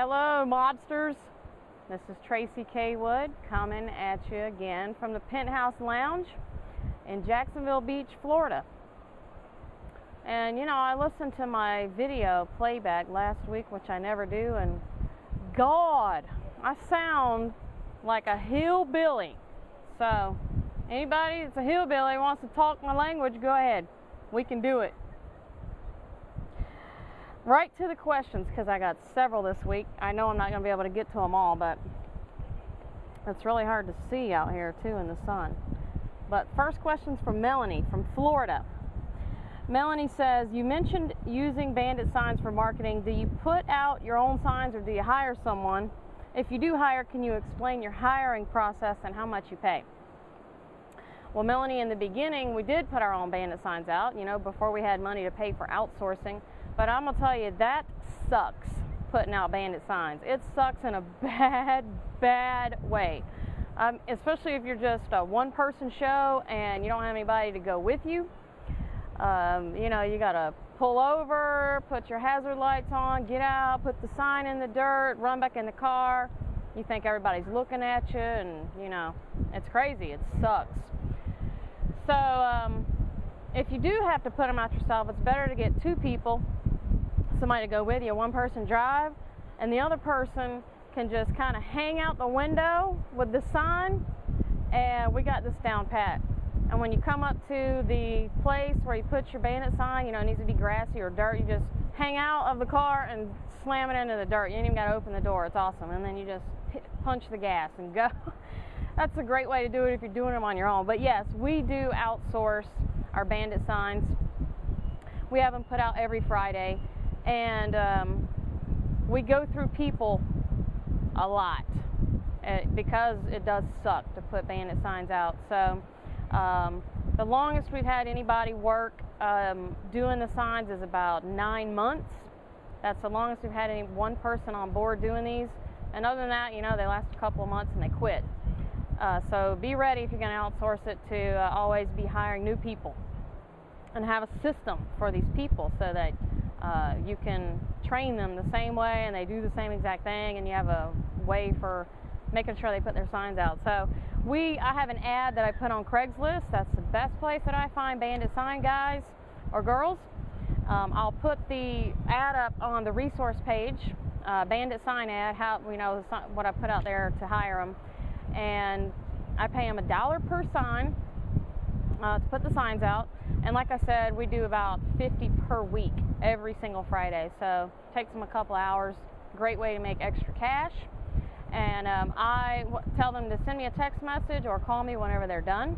Hello, mobsters. This is Tracy K. Wood coming at you again from the Penthouse Lounge in Jacksonville Beach, Florida. And you know, I listened to my video playback last week, which I never do, and God, I sound like a hillbilly. So, anybody that's a hillbilly wants to talk my language, go ahead. We can do it. Right to the questions, because I got several this week. I know I'm not going to be able to get to them all, but it's really hard to see out here too in the sun. But first question's from Melanie from Florida. Melanie says, you mentioned using Bandit signs for marketing. Do you put out your own signs or do you hire someone? If you do hire, can you explain your hiring process and how much you pay? Well, Melanie, in the beginning, we did put our own Bandit signs out, you know, before we had money to pay for outsourcing. But I'm going to tell you, that sucks, putting out Bandit signs. It sucks in a bad way. Especially if you're just a one-person show and you don't have anybody to go with you. You know, you got to pull over, put your hazard lights on, get out, put the sign in the dirt, run back in the car. You think everybody's looking at you, and, you know, it's crazy. It sucks. So, if you do have to put them out yourself, it's better to get two people, somebody to go with you. One person drive, and the other person can just kind of hang out the window with the sign, and we got this down pat. And when you come up to the place where you put your Bandit sign, you know, it needs to be grassy or dirt, you just hang out of the car and slam it into the dirt. You ain't even got to open the door. It's awesome. And then you just punch the gas and go. That's a great way to do it if you're doing them on your own. But yes, we do outsource our Bandit signs. We have them put out every Friday. And we go through people a lot because it does suck to put Bandit signs out. So the longest we've had anybody work doing the signs is about 9 months. That's the longest we've had any one person on board doing these. And other than that, you know, they last a couple of months and they quit. So be ready if you're going to outsource it to always be hiring new people and have a system for these people so that you can train them the same way and they do the same exact thing, and you have a way for making sure they put their signs out. So I have an ad that I put on Craigslist. That's the best place that I find Bandit sign guys or girls. I'll put the ad up on the resource page, Bandit sign ad, how, you know, what I put out there to hire them. And I pay them $1 per sign to put the signs out. And like I said, we do about 50 per week every single Friday. So it takes them a couple hours. Great way to make extra cash. And I tell them to send me a text message or call me whenever they're done.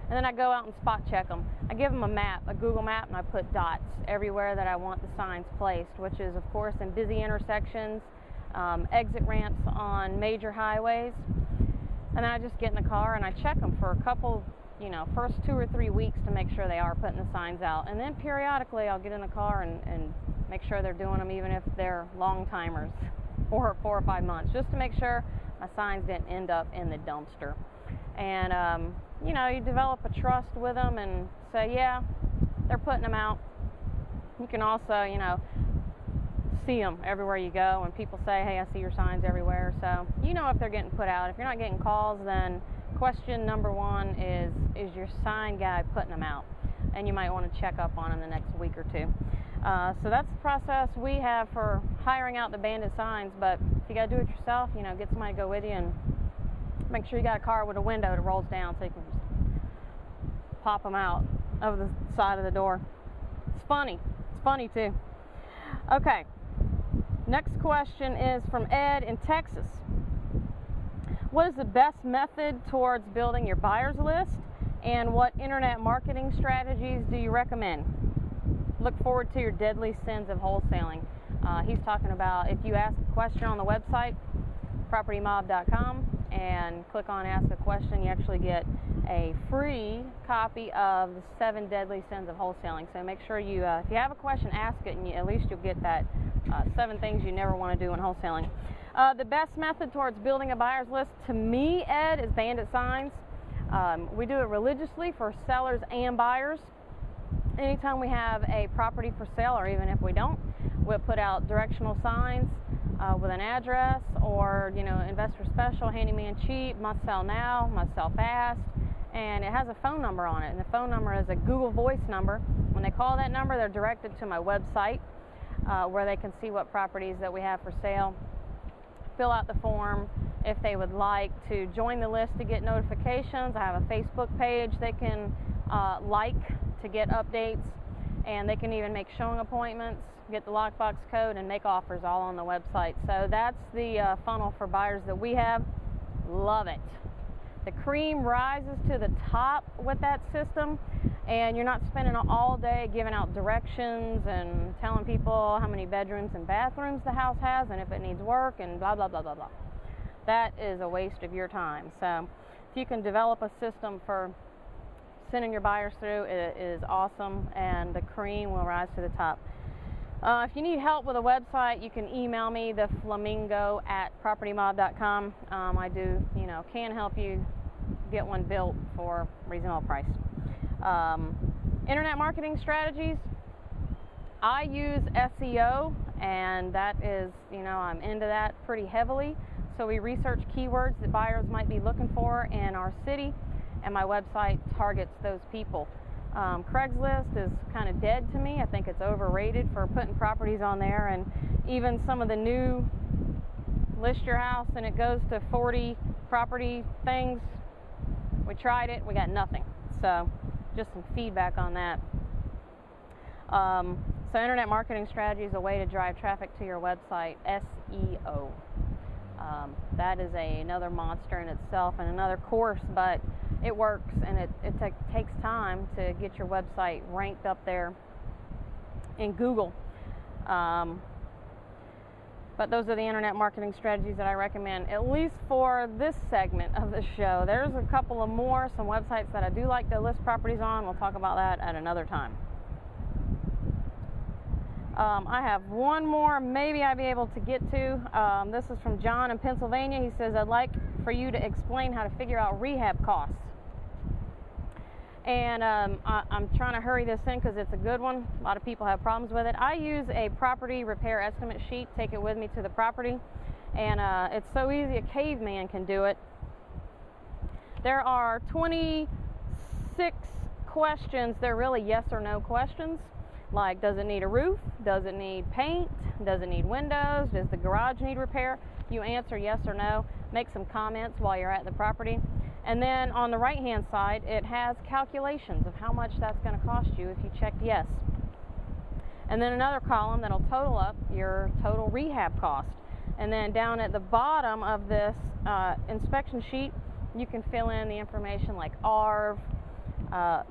And then I go out and spot check them. I give them a map, a Google map, and I put dots everywhere that I want the signs placed, which is, of course, in busy intersections, exit ramps on major highways. And then I just get in the car and I check them for a couple, you know, first 2 or 3 weeks to make sure they are putting the signs out. And then periodically I'll get in the car and make sure they're doing them, even if they're long timers, 4 or 5 months, just to make sure my signs didn't end up in the dumpster. And, you know, you develop a trust with them and say, yeah, they're putting them out. You can also, you know, see them everywhere you go, and people say, hey, I see your signs everywhere. So you know if they're getting put out. If you're not getting calls, then question number one is your sign guy putting them out? And you might want to check up on them the next week or two. So that's the process we have for hiring out the Bandit signs. But if you got to do it yourself, you know, get somebody to go with you and make sure you got a car with a window that rolls down so you can just pop them out of the side of the door. It's funny. It's funny too. Okay. Next question is from Ed in Texas. What is the best method towards building your buyers list, and what internet marketing strategies do you recommend? Look forward to your deadly sins of wholesaling. He's talking about if you ask a question on the website, propertymob.com, and click on Ask a Question, you actually get a free copy of the 7 Deadly Sins of Wholesaling. So make sure you, if you have a question, ask it, and at least you'll get that 7 things you never want to do in wholesaling. The best method towards building a buyer's list, to me, Ed, is Bandit signs. We do it religiously for sellers and buyers. anytime we have a property for sale, or even if we don't, we'll put out directional signs with an address, or, you know, investor special, handyman cheap, must sell now, must sell fast, and it has a phone number on it, and the phone number is a Google Voice number. When they call that number, they're directed to my website where they can see what properties that we have for sale, fill out the form. If they would like to join the list to get notifications, I have a Facebook page they can like to get updates, and they can even make showing appointments, get the lockbox code, and make offers all on the website. So that's the funnel for buyers that we have. Love it. The cream rises to the top with that system, and you're not spending all day giving out directions and telling people how many bedrooms and bathrooms the house has and if it needs work and blah, blah, blah, blah, blah. That is a waste of your time. So if you can develop a system for sending your buyers through, it is awesome, and the cream will rise to the top. If you need help with a website, you can email me, theflamingo@propertymob.com. I do, you know, can help you get one built for a reasonable price. Internet marketing strategies. I use SEO, and that is, you know, I'm into that pretty heavily. So we research keywords that buyers might be looking for in our city, and my website targets those people. Craigslist is kind of dead to me. I think it's overrated for putting properties on there, and even some of the new list your house and it goes to 40 property things. We tried it, we got nothing. So just some feedback on that. So internet marketing strategy is a way to drive traffic to your website, SEO. That is another monster in itself and another course, but it works, and it takes time to get your website ranked up there in Google. But those are the internet marketing strategies that I recommend, at least for this segment of the show. There's a couple of more, some websites that I do like to list properties on. We'll talk about that at another time. I have one more maybe I'll be able to get to. This is from John in Pennsylvania. He says, I'd like for you to explain how to figure out rehab costs. And I'm trying to hurry this in because it's a good one. A lot of people have problems with it. I use a property repair estimate sheet, take it with me to the property, and it's so easy a caveman can do it. There are 26 questions. They're really yes or no questions. Like, does it need a roof? Does it need paint? Does it need windows? Does the garage need repair? You answer yes or no. Make some comments while you're at the property. And then on the right hand side, it has calculations of how much that's going to cost you if you checked yes. And then another column that'll total up your total rehab cost. And then down at the bottom of this inspection sheet, you can fill in the information like ARV,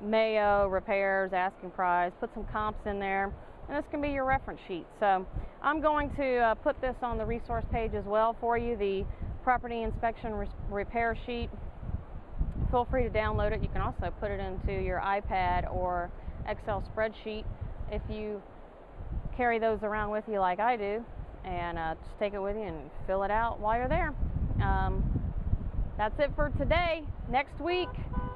Mayo, repairs, asking price, put some comps in there, and this can be your reference sheet. So I'm going to put this on the resource page as well for you, the property inspection repair sheet. Feel free to download it. You can also put it into your iPad or Excel spreadsheet if you carry those around with you like I do, and just take it with you and fill it out while you're there. That's it for today. Next week,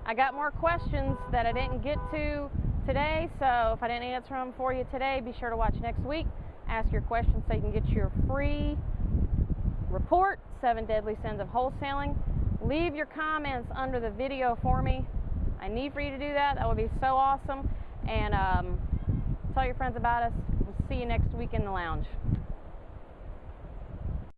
I got more questions that I didn't get to today, so if I didn't answer them for you today, be sure to watch next week. Ask your questions so you can get your free report, 7 Deadly Sins of Wholesaling. Leave your comments under the video for me. I need for you to do that. That would be so awesome. And tell your friends about us. We'll see you next week in the lounge.